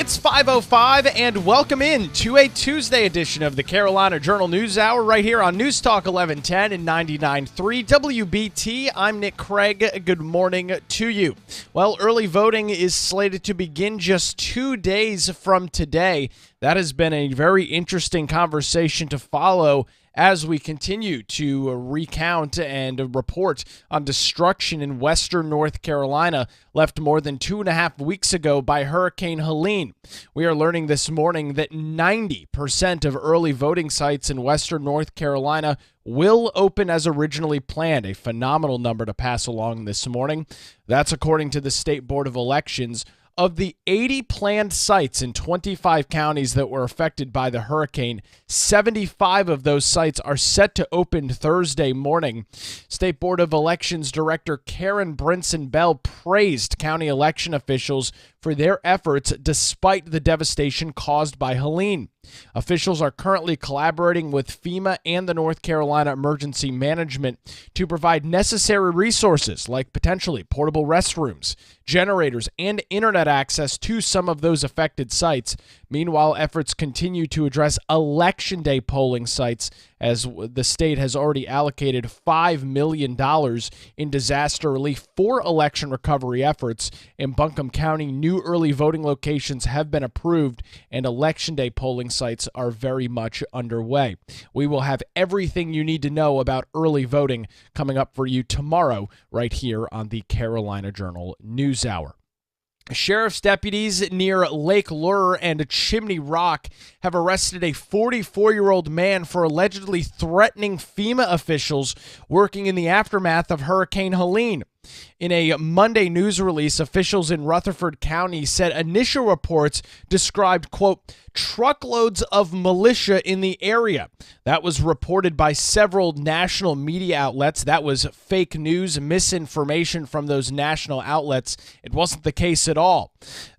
It's 5:05 and welcome in to a Tuesday edition of the Carolina Journal News Hour right here on News Talk 1110 and 99.3 WBT. I'm Nick Craig. Good morning to you. Well, early voting is slated to begin just 2 days from today. That has been a very interesting conversation to follow as we continue to recount and report on destruction in western North Carolina left more than 2.5 weeks ago by Hurricane Helene. We are learning this morning that 90% of early voting sites in western North Carolina will open as originally planned, a phenomenal number to pass along this morning. That's according to the State Board of Elections. Of the 80 planned sites in 25 counties that were affected by the hurricane, 75 of those sites are set to open Thursday morning. State Board of Elections Director Karen Brinson Bell praised county election officials for their efforts despite the devastation caused by Helene. Officials are currently collaborating with FEMA and the North Carolina Emergency Management to provide necessary resources like potentially portable restrooms, generators, and internet access to some of those affected sites. Meanwhile, efforts continue to address Election Day polling sites as the state has already allocated $5 million in disaster relief for election recovery efforts. In Buncombe County, new early voting locations have been approved and Election Day polling sites are very much underway. We will have everything you need to know about early voting coming up for you tomorrow right here on the Carolina Journal News Hour. Sheriff's deputies near Lake Lure and Chimney Rock have arrested a 44-year-old man for allegedly threatening FEMA officials working in the aftermath of Hurricane Helene. In a Monday news release, officials in Rutherford County said initial reports described, quote, truckloads of militia in the area. That was reported by several national media outlets. That was fake news, misinformation from those national outlets. It wasn't the case at all.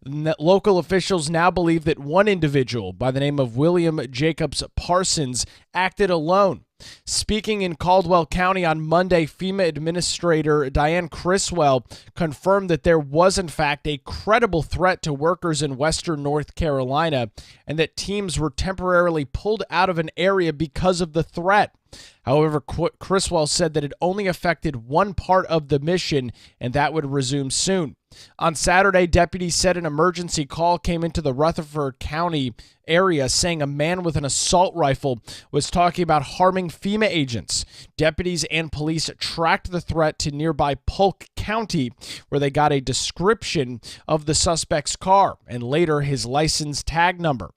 Local officials now believe that one individual by the name of William Jacobs Parsons acted alone. Speaking in Caldwell County on Monday, FEMA Administrator Diane Criswell confirmed that there was in fact a credible threat to workers in western North Carolina and that teams were temporarily pulled out of an area because of the threat. However, Criswell said that it only affected one part of the mission and that would resume soon. On Saturday, deputies said an emergency call came into the Rutherford County area saying a man with an assault rifle was talking about harming FEMA agents. Deputies and police tracked the threat to nearby Polk County, where they got a description of the suspect's car and later his license tag number.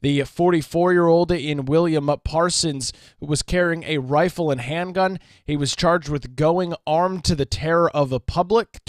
The 44-year-old in William Parsons was carrying a rifle and handgun. He was charged with going armed to the terror of the public,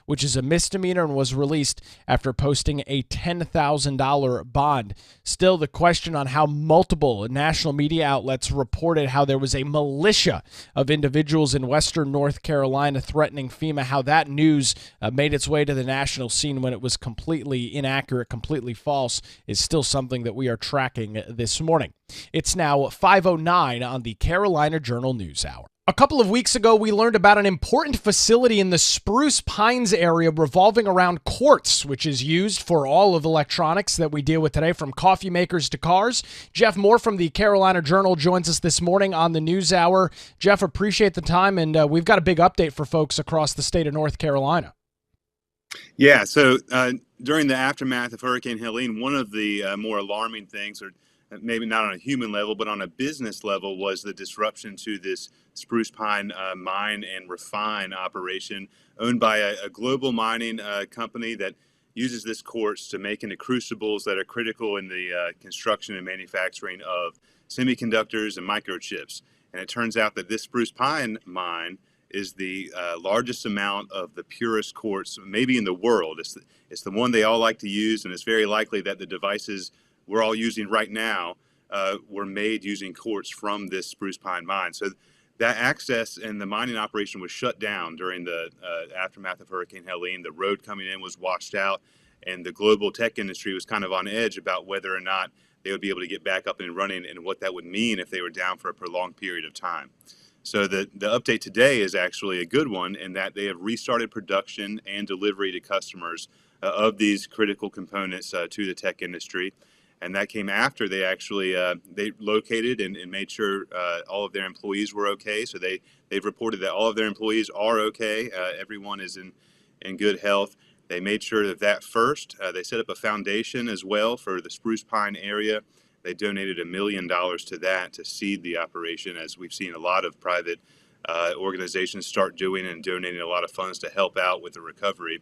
which is a misdemeanor, and was released after posting a $10,000 bond. Still, the question on how multiple national media outlets reported how there was a militia of individuals in western North Carolina threatening FEMA, how that news made its way to the national scene when it was completely inaccurate, completely false, is still something that we are tracking this morning. It's now 5:09 on the Carolina Journal News Hour. A couple of weeks ago, we learned about an important facility in the Spruce Pines area revolving around quartz, which is used for all of the electronics that we deal with today, from coffee makers to cars. Jeff Moore from the Carolina Journal joins us this morning on the News Hour. Jeff, appreciate the time, and we've got a big update for folks across the state of North Carolina. Yeah, so during the aftermath of Hurricane Helene, one of the more alarming things, or maybe not on a human level, but on a business level, was the disruption to this Spruce Pine mine and refine operation owned by a global mining company that uses this quartz to make into crucibles that are critical in the construction and manufacturing of semiconductors and microchips. And it turns out that this Spruce Pine mine is the largest amount of the purest quartz maybe in the world. It's the one they all like to use, and it's very likely that the devices we're all using right now were made using quartz from this Spruce Pine mine. So that access and the mining operation was shut down during the aftermath of Hurricane Helene. The road coming in was washed out, and the global tech industry was kind of on edge about whether or not they would be able to get back up and running and what that would mean if they were down for a prolonged period of time. So the update today is actually a good one in that they have restarted production and delivery to customers of these critical components to the tech industry. And that came after they actually they located and made sure all of their employees were okay. So they've reported that all of their employees are okay. Everyone is in good health. They made sure that first. They set up a foundation as well for the Spruce Pine area. They donated $1 million to that to seed the operation, as we've seen a lot of private organizations start doing and donating a lot of funds to help out with the recovery.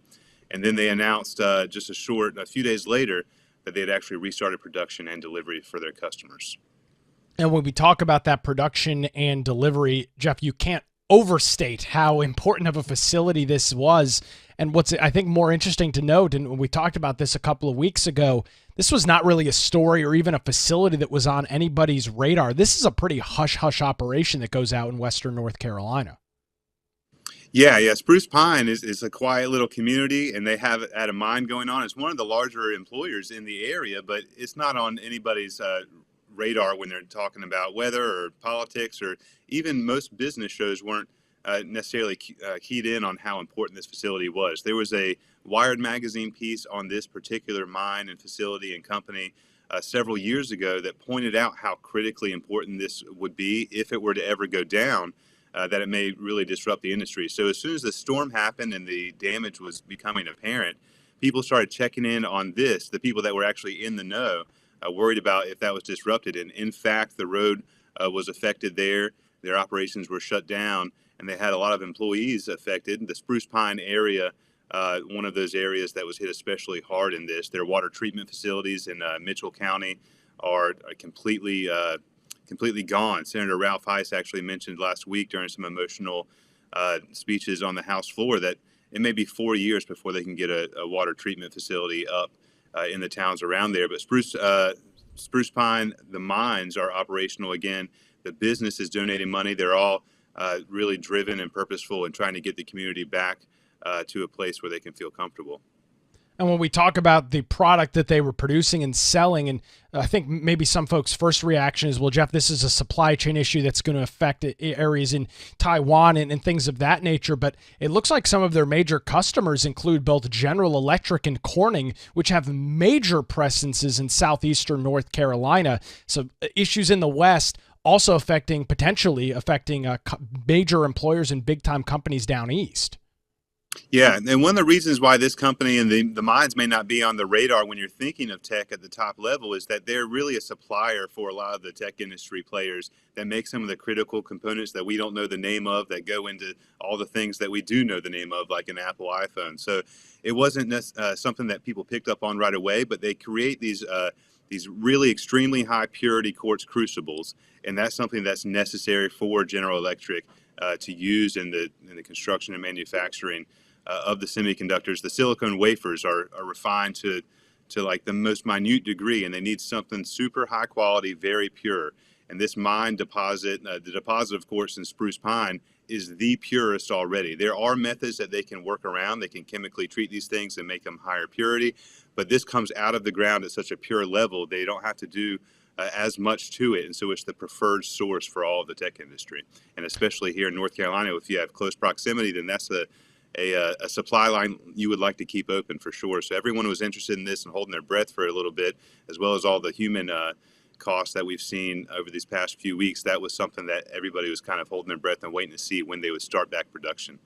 And then they announced just a few days later that they had actually restarted production and delivery for their customers. And when we talk about that production and delivery, Jeff, you can't overstate how important of a facility this was. And what's, I think, more interesting to note, and we talked about this a couple of weeks ago, this was not really a story or even a facility that was on anybody's radar. This is a pretty hush-hush operation that goes out in Western North Carolina. Yeah. Spruce Pine is a quiet little community, and they have a mine going on. It's one of the larger employers in the area, but it's not on anybody's radar when they're talking about weather or politics, or even most business shows weren't necessarily keyed in on how important this facility was. There was a Wired magazine piece on this particular mine and facility and company several years ago that pointed out how critically important this would be if it were to ever go down. That it may really disrupt the industry. So as soon as the storm happened and the damage was becoming apparent, people started checking in on this, the people that were actually in the know, worried about if that was disrupted. And in fact, the road was affected there. Their operations were shut down, and they had a lot of employees affected. The Spruce Pine area, one of those areas that was hit especially hard in this. Their water treatment facilities in Mitchell County are completely gone. Senator Ralph Heiss actually mentioned last week during some emotional speeches on the House floor that it may be 4 years before they can get a water treatment facility up in the towns around there. But Spruce Pine, the mines are operational again. The business is donating money. They're all really driven and purposeful in trying to get the community back to a place where they can feel comfortable. And when we talk about the product that they were producing and selling, and I think maybe some folks' first reaction is, well, Jeff, this is a supply chain issue that's going to affect areas in Taiwan and things of that nature. But it looks like some of their major customers include both General Electric and Corning, which have major presences in southeastern North Carolina. So issues in the West also potentially affecting major employers and big-time companies down east. Yeah, and one of the reasons why this company and the mines may not be on the radar when you're thinking of tech at the top level is that they're really a supplier for a lot of the tech industry players that make some of the critical components that we don't know the name of, that go into all the things that we do know the name of, like an Apple iPhone. So it wasn't something that people picked up on right away, but they create these really extremely high purity quartz crucibles, and that's something that's necessary for General Electric to use in the construction and manufacturing of the semiconductors. The silicon wafers are refined to like the most minute degree, and they need something super high quality, very pure. And this mine deposit, the deposit, of course, in Spruce Pine, is the purest already. There are methods that they can work around. They can chemically treat these things and make them higher purity, but this comes out of the ground at such a pure level, they don't have to do as much to it, and so it's the preferred source for all of the tech industry. And especially here in North Carolina, if you have close proximity, then that's a supply line you would like to keep open for sure. So everyone was interested in this and holding their breath for a little bit, as well as all the human costs that we've seen over these past few weeks. That was something that everybody was kind of holding their breath and waiting to see when they would start back production.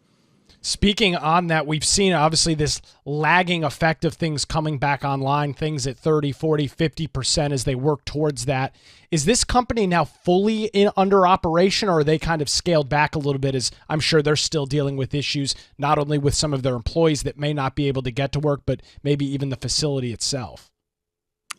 Speaking on that, we've seen obviously this lagging effect of things coming back online, things at 30, 40, 50% as they work towards that. Is this company now fully under operation, or are they kind of scaled back a little bit, as I'm sure they're still dealing with issues, not only with some of their employees that may not be able to get to work, but maybe even the facility itself?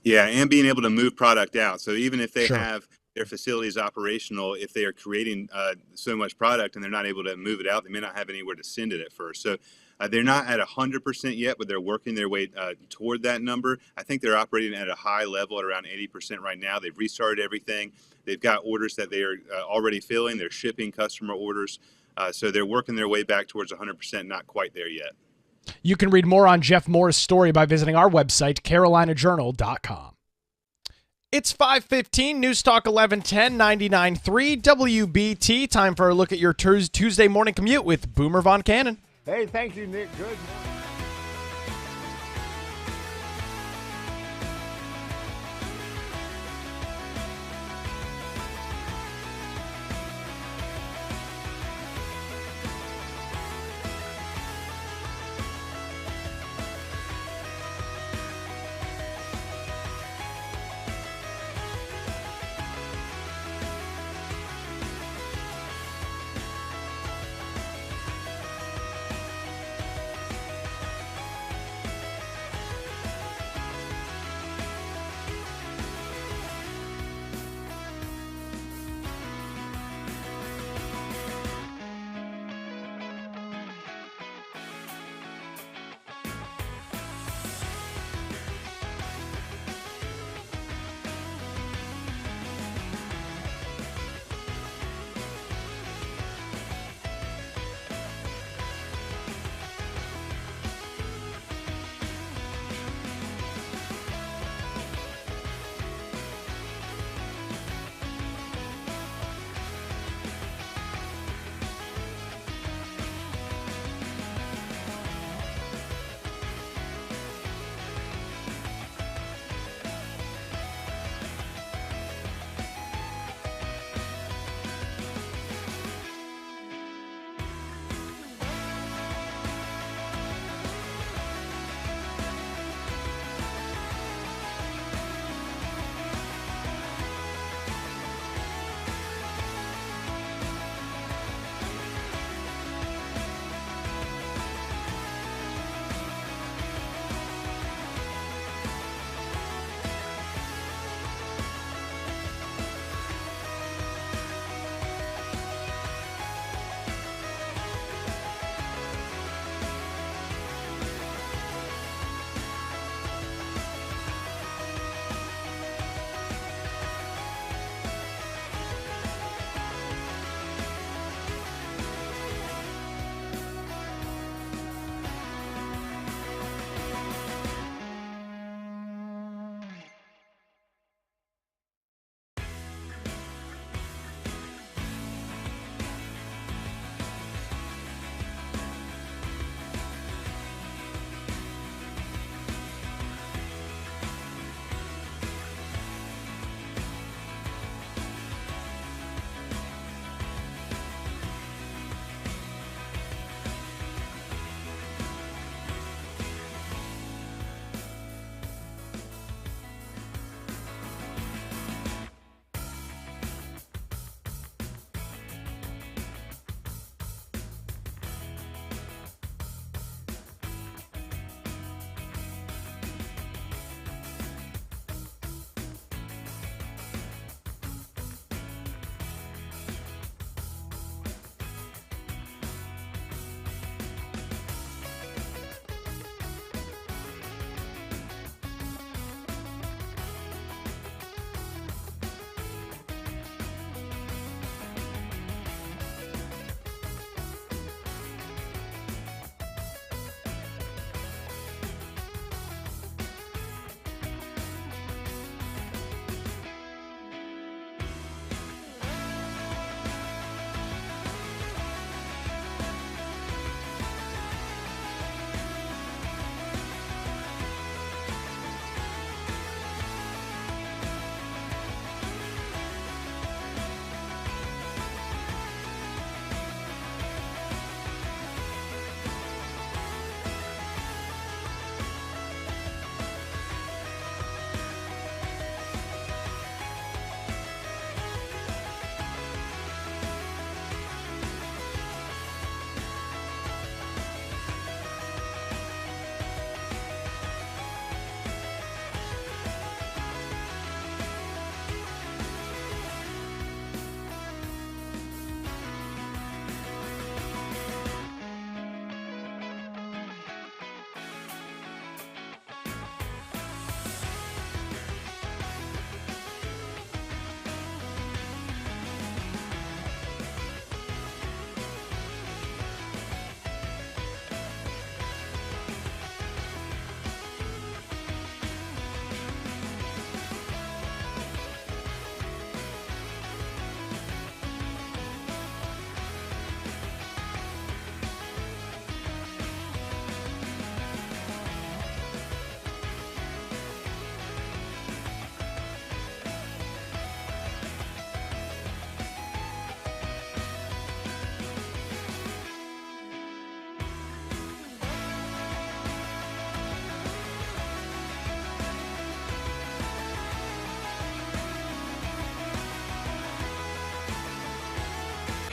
Yeah, and being able to move product out. So even if they Sure. have their facilities operational, if they are creating so much product and they're not able to move it out, they may not have anywhere to send it at first. So they're not at 100% yet, but they're working their way toward that number. I think they're operating at a high level at around 80% right now. They've restarted everything. They've got orders that they are already filling. They're shipping customer orders. So they're working their way back towards 100%, not quite there yet. You can read more on Jeff Moore's story by visiting our website, carolinajournal.com. It's 5:15, News Talk 1110, 99.3 WBT. Time for a look at your Tuesday morning commute with Boomer Von Cannon. Hey, thank you, Nick. Good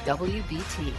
WBT.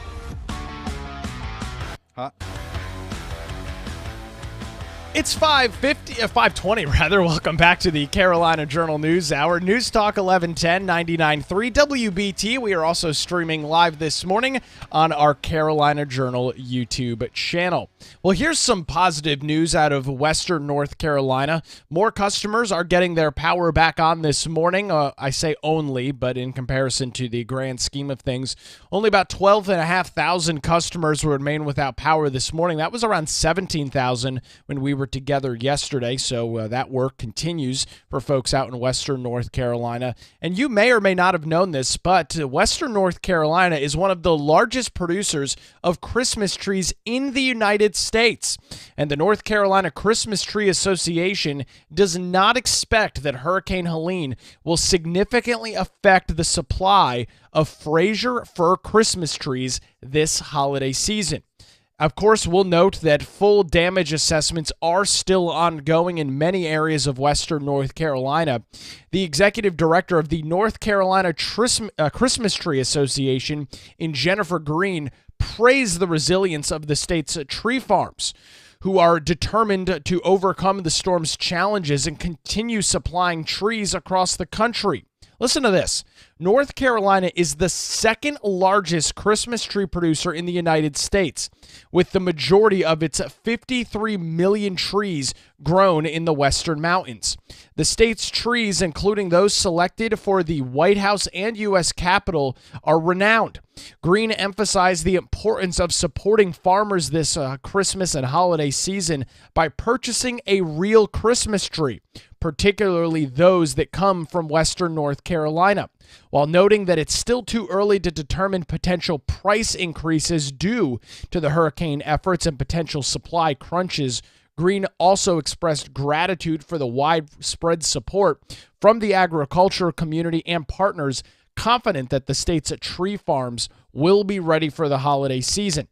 It's 5:20 rather. Welcome back to the Carolina Journal News Hour. News Talk 1110 99.3 WBT. We are also streaming live this morning on our Carolina Journal YouTube channel. Well, here's some positive news out of Western North Carolina. More customers are getting their power back on this morning. I say only, but in comparison to the grand scheme of things, only about 12,500 customers will remain without power this morning. That was around 17,000 when we were together yesterday, so that work continues for folks out in Western North Carolina. And you may or may not have known this, but Western North Carolina is one of the largest producers of Christmas trees in the United States. And the North Carolina Christmas Tree Association does not expect that Hurricane Helene will significantly affect the supply of Fraser fir Christmas trees this holiday season. Of course, we'll note that full damage assessments are still ongoing in many areas of Western North Carolina. The executive director of the North Carolina Christmas Tree Association, Jennifer Green, praised the resilience of the state's tree farms, who are determined to overcome the storm's challenges and continue supplying trees across the country. Listen to this. North Carolina is the second largest Christmas tree producer in the United States, with the majority of its 53 million trees grown in the Western Mountains. The state's trees, including those selected for the White House and U.S. Capitol, are renowned. Green emphasized the importance of supporting farmers this Christmas and holiday season by purchasing a real Christmas tree, particularly those that come from Western North Carolina, while noting that it's still too early to determine potential price increases due to the hurricane efforts and potential supply crunches. Green also expressed gratitude for the widespread support from the agriculture community and partners, confident that the state's tree farms will be ready for the holiday season.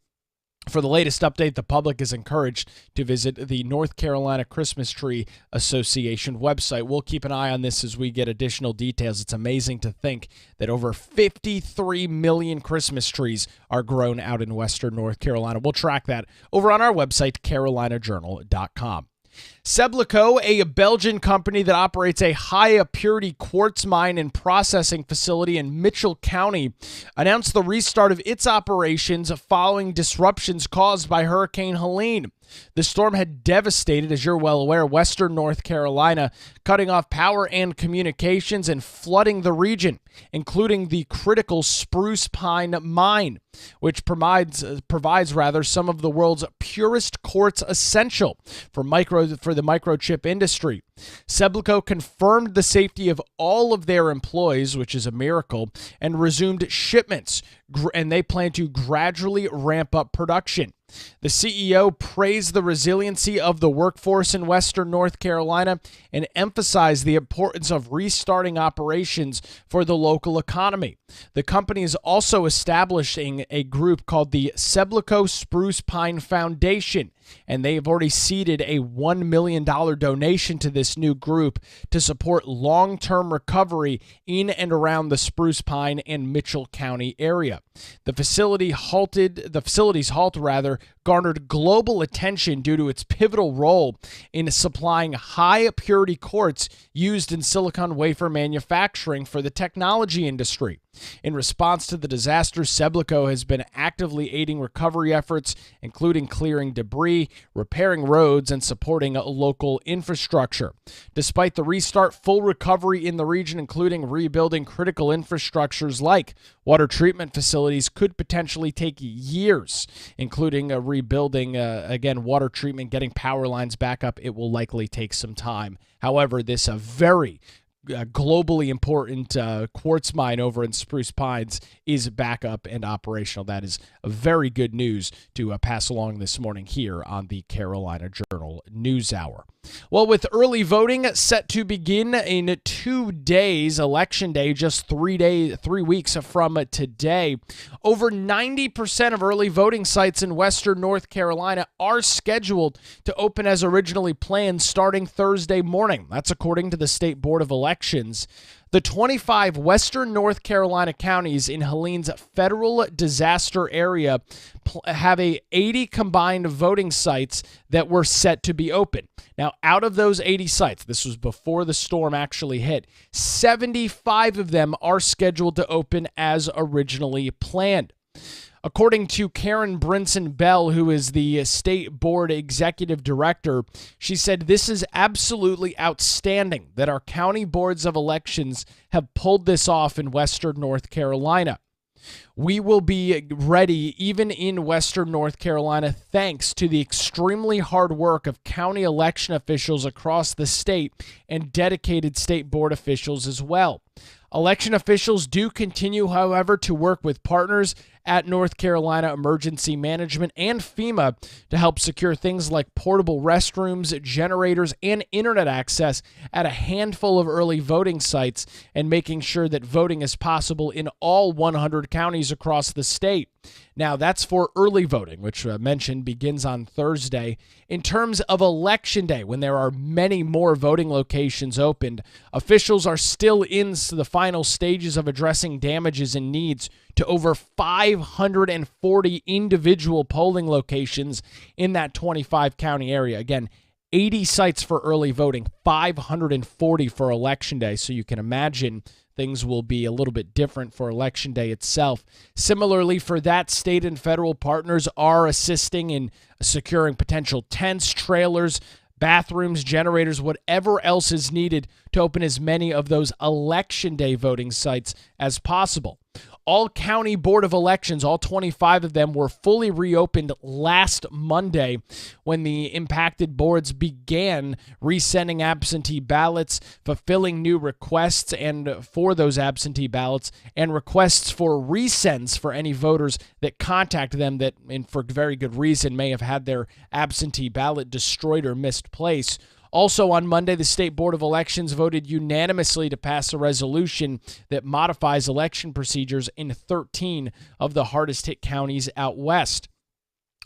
For the latest update, the public is encouraged to visit the North Carolina Christmas Tree Association website. We'll keep an eye on this as we get additional details. It's amazing to think that over 53 million Christmas trees are grown out in Western North Carolina. We'll track that over on our website, carolinajournal.com. Sebleco, a Belgian company that operates a high-purity quartz mine and processing facility in Mitchell County, announced the restart of its operations following disruptions caused by Hurricane Helene. The storm had devastated, as you're well aware, Western North Carolina, cutting off power and communications and flooding the region, including the critical Spruce Pine mine, which provides some of the world's purest quartz essential for the microchip industry. Sebleco confirmed the safety of all of their employees, which is a miracle, and resumed shipments, and they plan to gradually ramp up production. The CEO praised the resiliency of the workforce in Western North Carolina and emphasized the importance of restarting operations for the local economy. The company is also establishing a group called the Sebleco Spruce Pine Foundation, and they have already seeded a $1 million donation to this new group to support long-term recovery in and around the Spruce Pine and Mitchell County area. The facility's halt garnered global attention due to its pivotal role in supplying high-purity quartz used in silicon wafer manufacturing for the technology industry. In response to the disaster, Sebleco has been actively aiding recovery efforts, including clearing debris, repairing roads, and supporting local infrastructure. Despite the restart, full recovery in the region, including rebuilding critical infrastructures like water treatment facilities, could potentially take years, including rebuilding, water treatment, getting power lines back up. It will likely take some time. However, this very globally important quartz mine over in Spruce Pines is back up and operational. That is very good news to pass along this morning here on the Carolina Journal News Hour. Well, with early voting set to begin in 2 days, Election Day, just 3 weeks from today, over 90% of early voting sites in Western North Carolina are scheduled to open as originally planned starting Thursday morning. That's according to the State Board of Elections. Elections, the 25 Western North Carolina counties in Helene's federal disaster area have 80 combined voting sites that were set to be open. Now, out of those 80 sites, this was before the storm actually hit, 75 of them are scheduled to open as originally planned. According to Karen Brinson Bell, who is the state board executive director, she said, "This is absolutely outstanding that our county boards of elections have pulled this off in Western North Carolina. We will be ready even in Western North Carolina thanks to the extremely hard work of county election officials across the state and dedicated state board officials as well. Election officials do continue, however, to work with partners at North Carolina Emergency Management and FEMA to help secure things like portable restrooms, generators, and internet access at a handful of early voting sites and making sure that voting is possible in all 100 counties across the state." Now, that's for early voting, which I mentioned begins on Thursday. In terms of Election Day, when there are many more voting locations opened, officials are still in the final stages of addressing damages and needs to over 540 individual polling locations in that 25-county area. Again, 80 sites for early voting, 540 for Election Day, so you can imagine things will be a little bit different for Election Day itself. Similarly, for that, state and federal partners are assisting in securing potential tents, trailers, bathrooms, generators, whatever else is needed to open as many of those Election Day voting sites as possible. All county board of elections, all 25 of them, were fully reopened last Monday when the impacted boards began resending absentee ballots, fulfilling new requests and for those absentee ballots, and requests for resends for any voters that contact them that, and for very good reason, may have had their absentee ballot destroyed or misplaced. Also on Monday, the State Board of Elections voted unanimously to pass a resolution that modifies election procedures in 13 of the hardest-hit counties out west.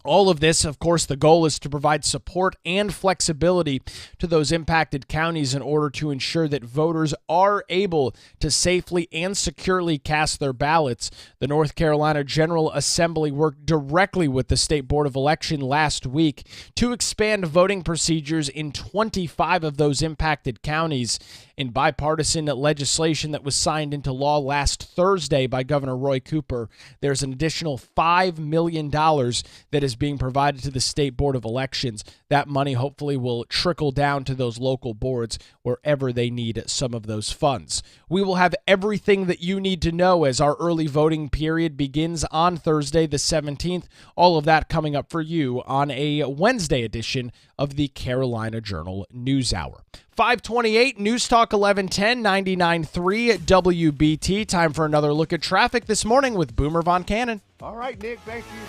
All of this, of course, the goal is to provide support and flexibility to those impacted counties in order to ensure that voters are able to safely and securely cast their ballots. The North Carolina General Assembly worked directly with the State Board of Election last week to expand voting procedures in 25 of those impacted counties. In bipartisan legislation that was signed into law last Thursday by Governor Roy Cooper, there's an additional $5 million that is being provided to the State Board of Elections. That money hopefully will trickle down to those local boards wherever they need some of those funds. We will have everything that you need to know as our early voting period begins on Thursday the 17th. All of that coming up for you on a Wednesday edition of the Carolina Journal News Hour. 528 News Talk 1110 99.3 WBT. Time for another look at traffic this morning with Boomer Von Cannon. All right, Nick, thank you.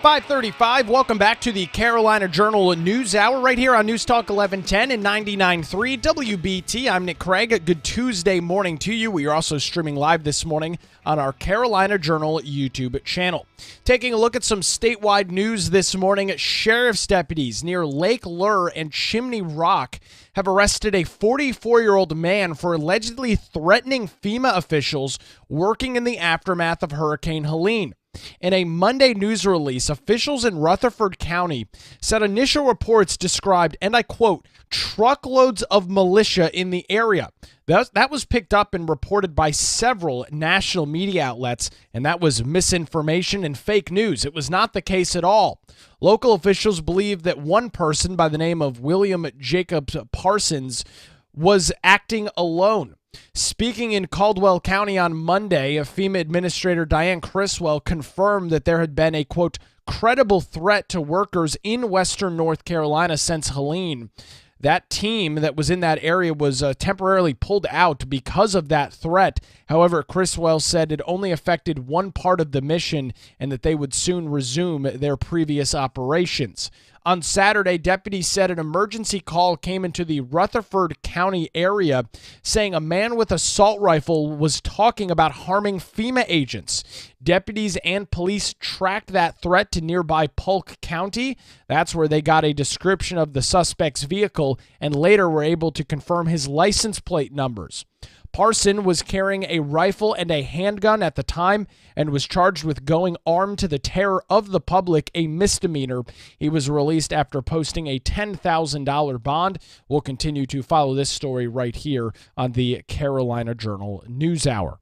5:35. Welcome back to the Carolina Journal News Hour right here on News Talk 1110 and 99.3 WBT. I'm Nick Craig. Good Tuesday morning to you. We are also streaming live this morning on our Carolina Journal YouTube channel. Taking a look at some statewide news this morning, sheriff's deputies near Lake Lure and Chimney Rock have arrested a 44-year-old man for allegedly threatening FEMA officials working in the aftermath of Hurricane Helene. In a Monday news release, officials in Rutherford County said initial reports described, and I quote, truckloads of militia in the area. That was picked up and reported by several national media outlets, and that was misinformation and fake news. It was not the case at all. Local officials believe that one person by the name of William Jacobs Parsons was acting alone. Speaking in Caldwell County on Monday, FEMA Administrator Diane Criswell confirmed that there had been a, quote, credible threat to workers in western North Carolina since Helene. That team that was in that area was temporarily pulled out because of that threat. However, Criswell said it only affected one part of the mission and that they would soon resume their previous operations. On Saturday, deputies said an emergency call came into the Rutherford County area saying a man with an assault rifle was talking about harming FEMA agents. Deputies and police tracked that threat to nearby Polk County. That's where they got a description of the suspect's vehicle and later were able to confirm his license plate numbers. Parson was carrying a rifle and a handgun at the time and was charged with going armed to the terror of the public, a misdemeanor. He was released after posting a $10,000 bond. We'll continue to follow this story right here on the Carolina Journal News Hour.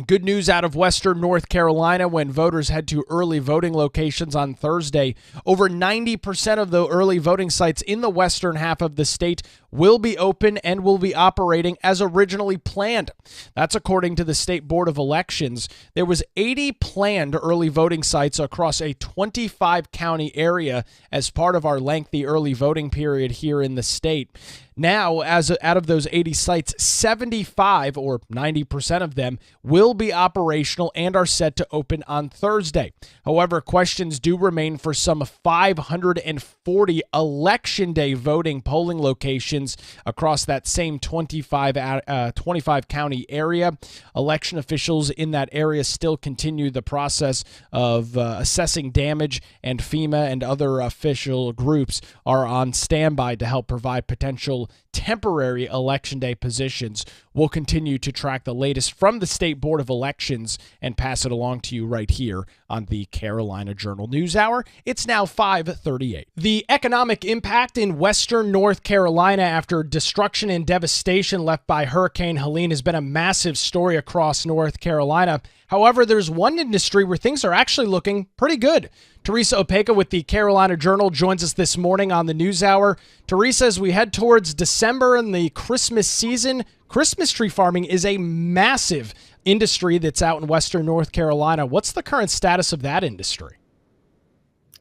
Good news out of western North Carolina when voters head to early voting locations on Thursday. Over 90% of the early voting sites in the western half of the state will be open and will be operating as originally planned. That's according to the State Board of Elections. There was 80 planned early voting sites across a 25-county area as part of our lengthy early voting period here in the state. Now, as out of those 80 sites, 75 or 90% of them will be operational and are set to open on Thursday. However, questions do remain for some 540 Election Day voting polling locations across that same 25 county area. Election officials in that area still continue the process of assessing damage, and FEMA and other official groups are on standby to help provide potential temporary Election Day positions. We'll continue to track the latest from the State Board of Elections and pass it along to you right here on the Carolina Journal News Hour. It's now 5:38. The economic impact in western North Carolina after destruction and devastation left by Hurricane Helene has been a massive story across North Carolina. However, there's one industry where things are actually looking pretty good. Teresa Opeka with the Carolina Journal joins us this morning on the News Hour. Teresa, as we head towards December and the Christmas season, Christmas tree farming is a massive industry that's out in western North Carolina. What's the current status of that industry?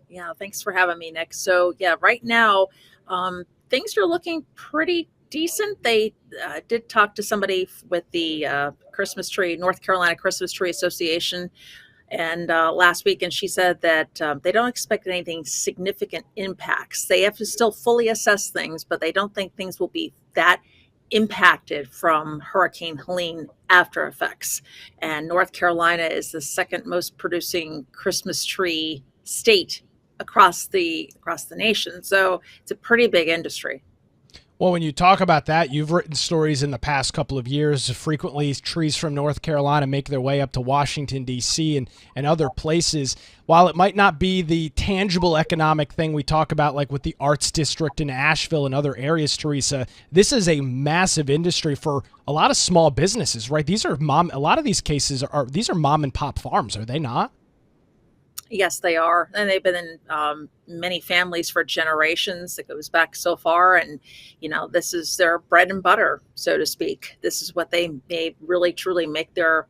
Yeah, thanks for having me, Nick. So, right now, things are looking pretty decent. They did talk to somebody with the North Carolina Christmas Tree Association and last week, and she said that they don't expect anything significant impacts. They have to still fully assess things, but they don't think things will be that impacted from Hurricane Helene after effects. And North Carolina is the second most producing Christmas tree state across the nation. So it's a pretty big industry. Well, when you talk about that, you've written stories in the past couple of years. Frequently, trees from North Carolina make their way up to Washington, D.C. and other places. While it might not be the tangible economic thing we talk about, like with the Arts District in Asheville and other areas, Teresa, this is a massive industry for a lot of small businesses, right? A lot of these cases are mom and pop farms, are they not? Yes, they are. And they've been in many families for generations. It goes back so far. And, this is their bread and butter, so to speak. This is what they really, truly make their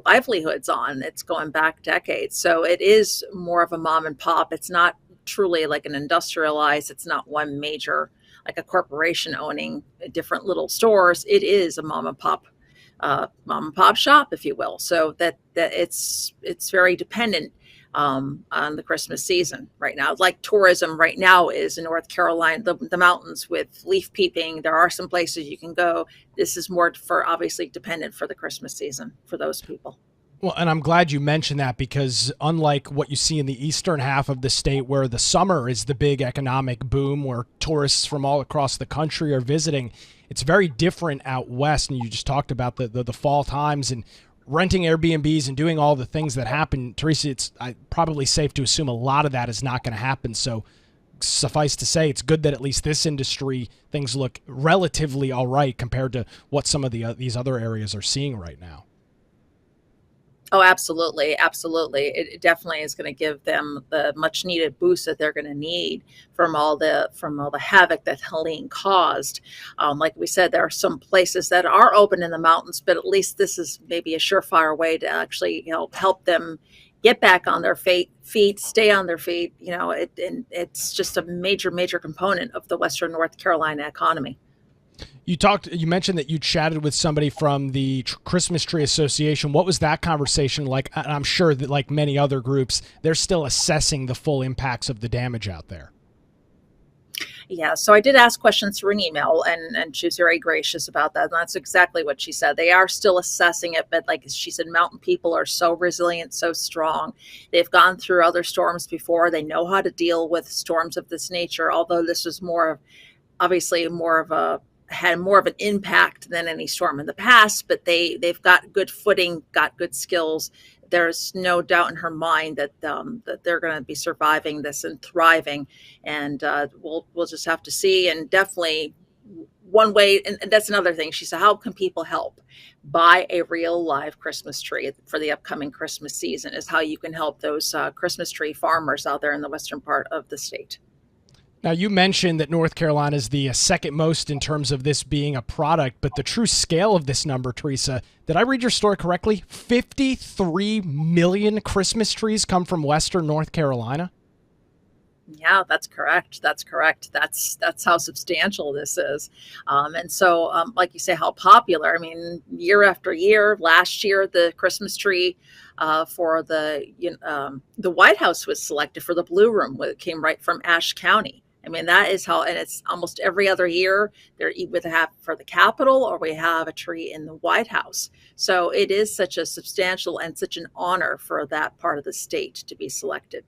livelihoods on. It's going back decades. So it is more of a mom and pop. It's not truly like an industrialized. It's not one major, like a corporation owning different little stores. It is a mom and pop shop, if you will. So that it's very dependent on the Christmas season right now. Like tourism right now is in North Carolina, the mountains with leaf peeping. There are some places you can go. This is more for obviously dependent for the Christmas season for those people. Well, and I'm glad you mentioned that because unlike what you see in the eastern half of the state where the summer is the big economic boom where tourists from all across the country are visiting, it's very different out west. And you just talked about the fall times and renting Airbnbs and doing all the things that happen. Teresa, it's probably safe to assume a lot of that is not going to happen. So suffice to say, it's good that at least this industry, things look relatively all right compared to what some of these other areas are seeing right now. Oh, absolutely. Absolutely. It definitely is going to give them the much needed boost that they're going to need from all the havoc that Helene caused. Like we said, there are some places that are open in the mountains, but at least this is maybe a surefire way to actually, help them get back on their feet, stay on their feet. And it's just a major, major component of the Western North Carolina economy. You mentioned that you chatted with somebody from the Christmas Tree Association. What was that conversation like? I'm sure that like many other groups, they're still assessing the full impacts of the damage out there. Yeah, so I did ask questions through an email, and she was very gracious about that. And that's exactly what she said. They are still assessing it, but like she said, mountain people are so resilient, so strong. They've gone through other storms before. They know how to deal with storms of this nature, although this was had more of an impact than any storm in the past, but they've got good footing, got good skills. There's no doubt in her mind that they're going to be surviving this and thriving, and we'll just have to see. And definitely one way, and that's another thing. She said, how can people help? Buy a real live Christmas tree for the upcoming Christmas season is how you can help those Christmas tree farmers out there in the western part of the state. Now, you mentioned that North Carolina is the second most in terms of this being a product, but the true scale of this number, Teresa, did I read your story correctly? 53 million Christmas trees come from Western North Carolina? Yeah, that's correct. That's how substantial this is. And so, like you say, how popular. I mean, year after year, last year, the Christmas tree for the White House was selected for the Blue Room. It came right from Ashe County. I mean, that is how, and it's almost every other year they're either have for the Capitol or we have a tree in the White House. So it is such a substantial and such an honor for that part of the state to be selected.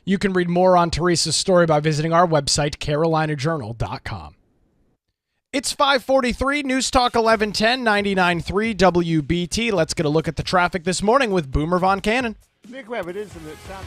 You can read more on Teresa's story by visiting our website, carolinajournal.com. It's 5:43, News Talk 1110, 99.3 WBT. Let's get a look at the traffic this morning with Boomer Von Cannon. Nick Webb, it is in the south.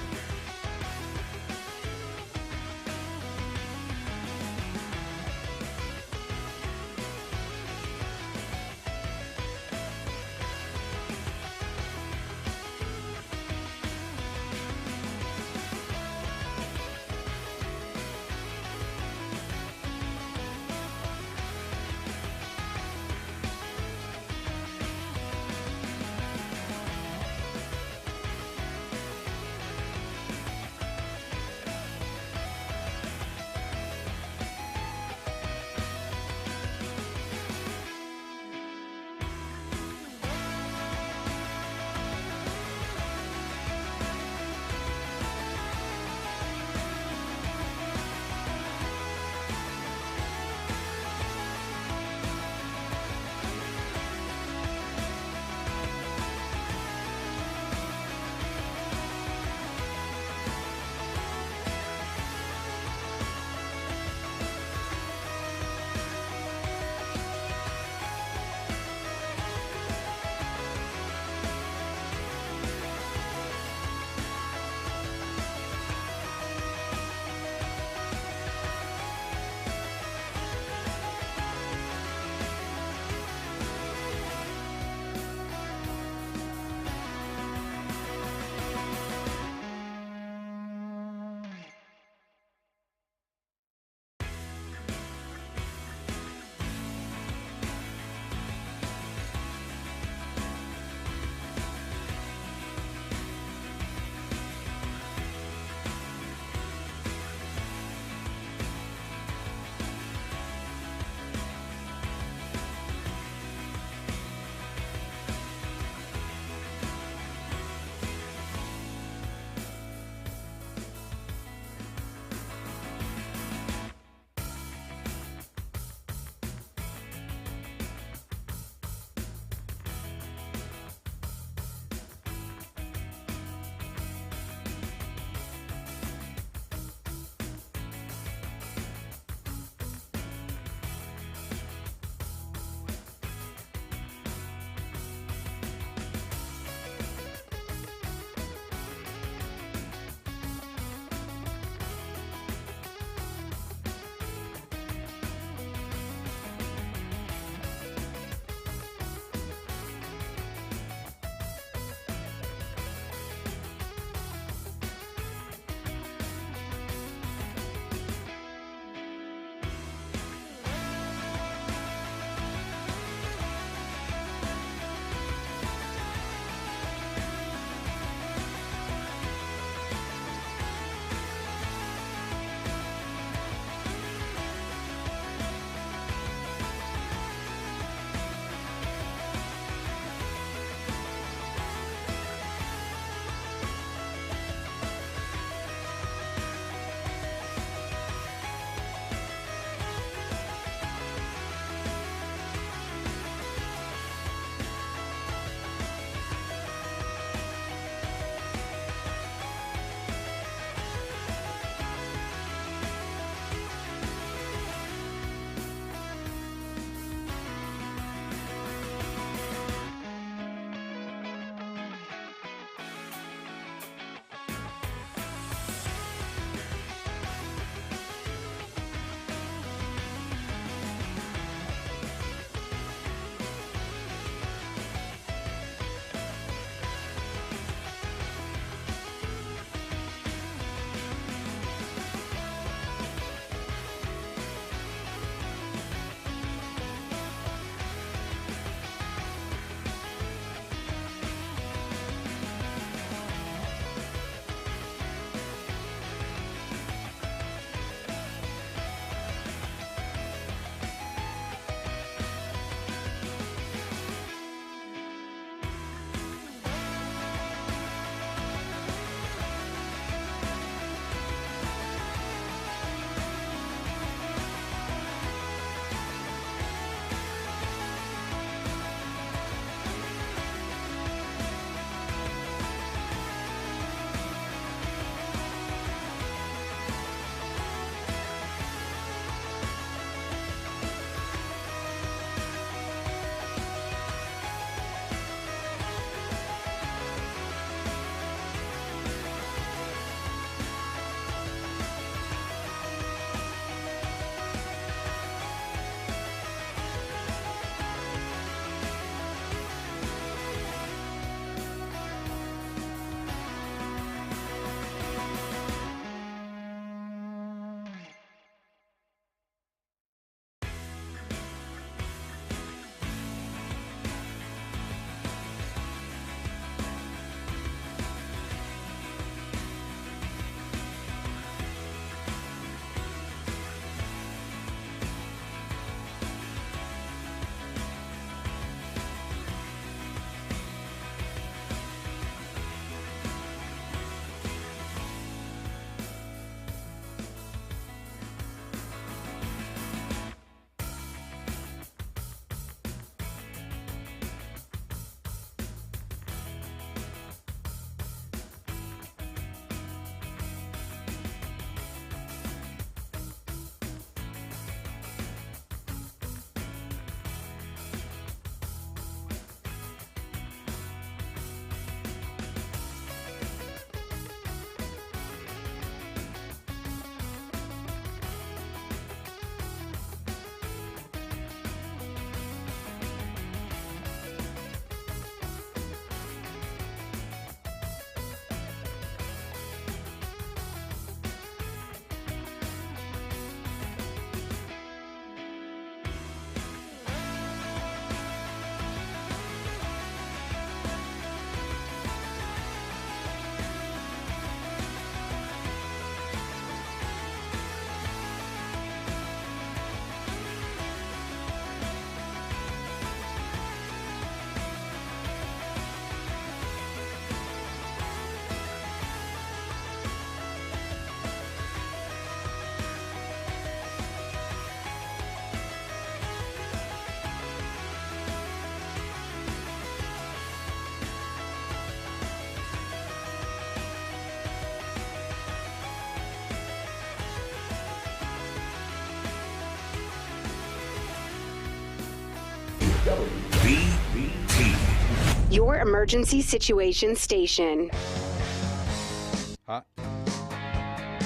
Your emergency situation station.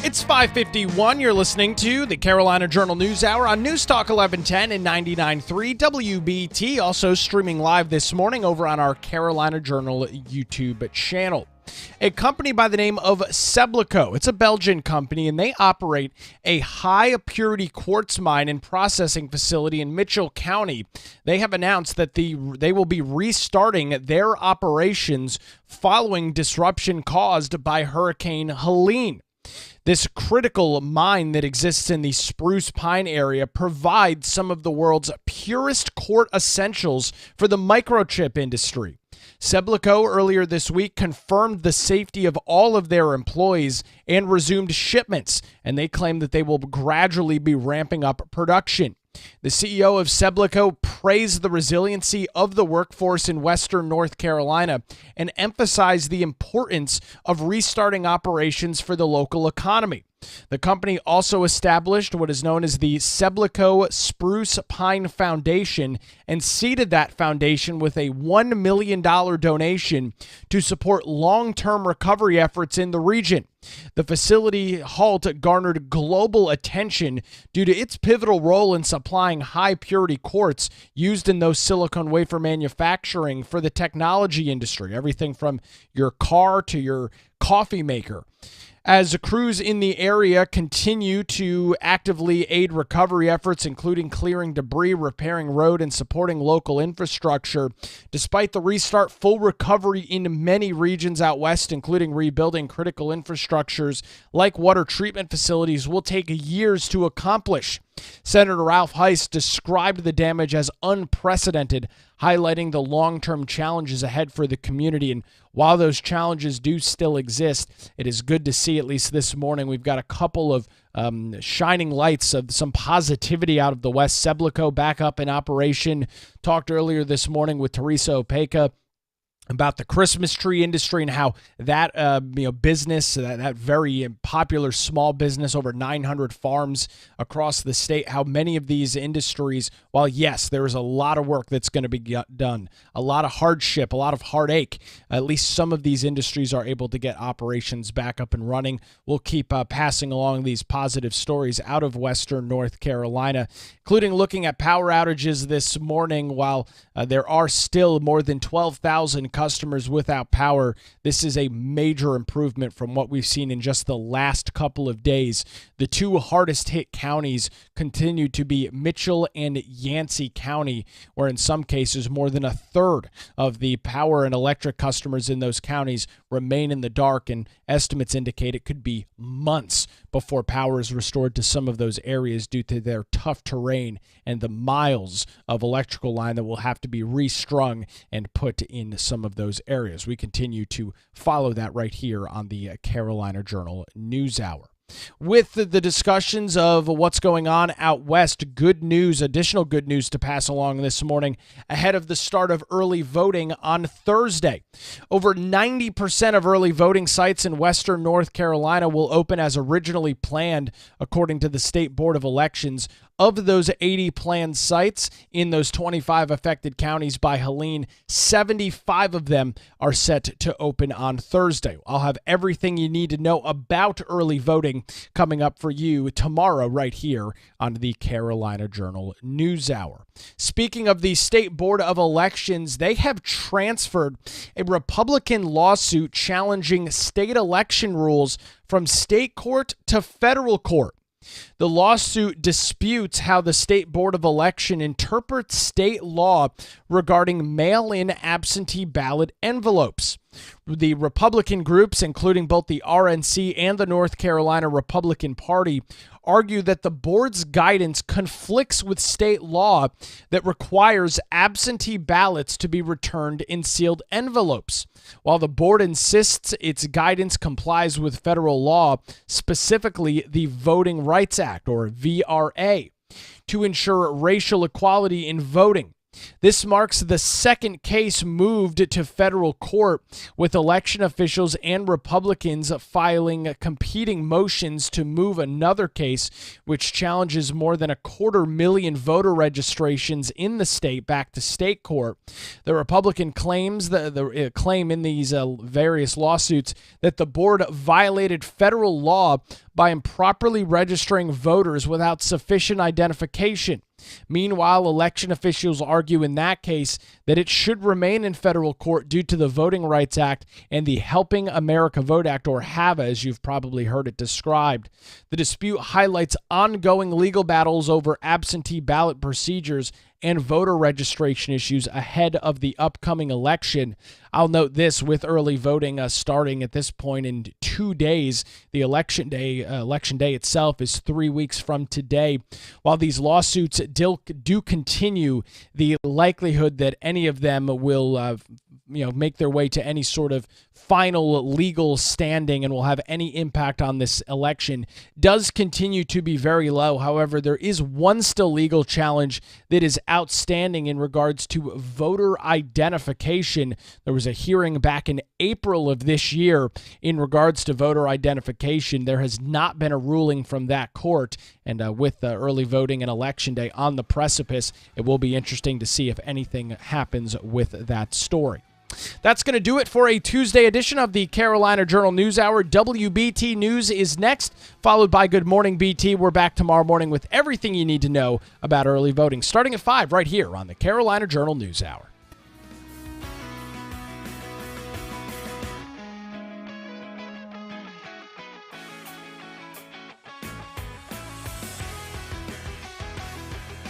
It's 5:51. You're listening to the Carolina Journal News Hour on News Talk 1110 and 99.3 WBT. Also streaming live this morning over on our Carolina Journal YouTube channel. A company by the name of Seblico. It's a Belgian company, and they operate a high-purity quartz mine and processing facility in Mitchell County. They have announced that they will be restarting their operations following disruption caused by Hurricane Helene. This critical mine that exists in the Spruce Pine area provides some of the world's purest quartz essentials for the microchip industry. Seblico earlier this week confirmed the safety of all of their employees and resumed shipments, and they claim that they will gradually be ramping up production. The CEO of Seblico praised the resiliency of the workforce in Western North Carolina and emphasized the importance of restarting operations for the local economy. The company also established what is known as the Seblico Spruce Pine Foundation and seeded that foundation with a $1 million donation to support long-term recovery efforts in the region. The facility halt garnered global attention due to its pivotal role in supplying high-purity quartz used in those silicon wafer manufacturing for the technology industry, everything from your car to your coffee maker. As crews in the area continue to actively aid recovery efforts, including clearing debris, repairing road, and supporting local infrastructure, despite the restart, full recovery in many regions out west, including rebuilding critical infrastructures like water treatment facilities, will take years to accomplish. Senator Ralph Heiss described the damage as unprecedented, highlighting the long-term challenges ahead for the community. And while those challenges do still exist, it is good to see, at least this morning, we've got a couple of shining lights of some positivity out of the West. Seblico back up in operation. Talked earlier this morning with Teresa Opeka about the Christmas tree industry and how that business, that very popular small business, over 900 farms across the state, how many of these industries, while yes, there is a lot of work that's going to be done, a lot of hardship, a lot of heartache, at least some of these industries are able to get operations back up and running. We'll keep passing along these positive stories out of Western North Carolina, including looking at power outages this morning. While there are still more than 12,000 customers without power, this is a major improvement from what we've seen in just the last couple of days. The two hardest hit counties continue to be Mitchell and Yancey County, where in some cases more than a third of the power and electric customers in those counties remain in the dark, and estimates indicate it could be months before power is restored to some of those areas due to their tough terrain and the miles of electrical line that will have to be restrung and put in some of those areas. We continue to follow that right here on the Carolina Journal News Hour. With the discussions of what's going on out west, good news, additional good news to pass along this morning ahead of the start of early voting on Thursday. Over 90% of early voting sites in Western North Carolina will open as originally planned, according to the State Board of Elections. Of those 80 planned sites in those 25 affected counties by Helene, 75 of them are set to open on Thursday. I'll have everything you need to know about early voting coming up for you tomorrow right here on the Carolina Journal News Hour. Speaking of the State Board of Elections, they have transferred a Republican lawsuit challenging state election rules from state court to federal court. The lawsuit disputes how the State Board of Election interprets state law regarding mail-in absentee ballot envelopes. The Republican groups, including both the RNC and the North Carolina Republican Party, argue that the board's guidance conflicts with state law that requires absentee ballots to be returned in sealed envelopes. While the board insists its guidance complies with federal law, specifically the Voting Rights Act, or VRA, to ensure racial equality in voting. This marks the second case moved to federal court, with election officials and Republicans filing competing motions to move another case which challenges more than 250,000 voter registrations in the state back to state court. The Republican claims the claim in these various lawsuits that the board violated federal law by improperly registering voters without sufficient identification. Meanwhile, election officials argue in that case that it should remain in federal court due to the Voting Rights Act and the Helping America Vote Act, or HAVA, as you've probably heard it described. The dispute highlights ongoing legal battles over absentee ballot procedures and voter registration issues ahead of the upcoming election. I'll note this: with early voting starting at this point in 2 days, the election day itself is 3 weeks from today. While these lawsuits do continue, the likelihood that any of them will make their way to any sort of final legal standing and will have any impact on this election does continue to be very low. However, there is one still legal challenge that is outstanding in regards to voter identification. There was a hearing back in April of this year in regards to voter identification. There has not been a ruling from that court, and with early voting and election day on the precipice, it will be interesting to see if anything happens with that story. That's going to do it for a Tuesday edition of the Carolina Journal News Hour. WBT News is next, followed by Good Morning BT. We're back tomorrow morning with everything you need to know about early voting, starting at 5 right here on the Carolina Journal News Hour.